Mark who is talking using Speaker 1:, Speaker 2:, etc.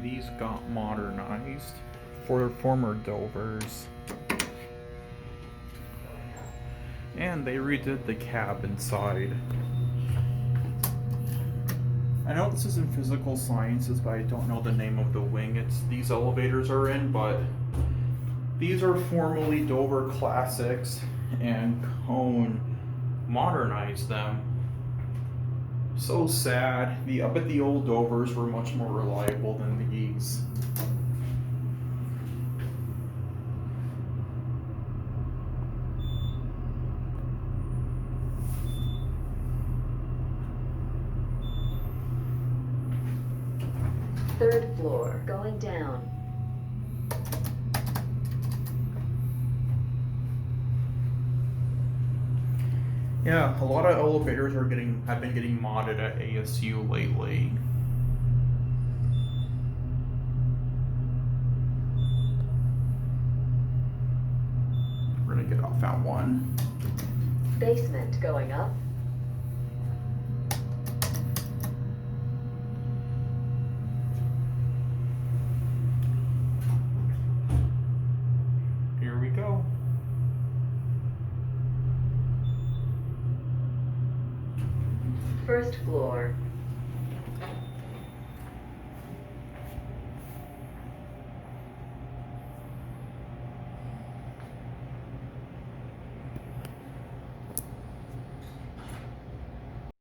Speaker 1: these got modernized for former Dovers. And they redid the cab inside. I know this is in physical sciences, but I don't know the name of the wing these elevators are in, but these are formerly Dover classics, and Kone modernized them. So sad. I bet the old Dovers were much more reliable than these.
Speaker 2: Third floor, going down.
Speaker 1: Yeah, a lot of elevators have been getting modded at ASU lately. We're gonna get off at 1.
Speaker 2: Basement, going up.
Speaker 1: Here we go.
Speaker 2: First floor.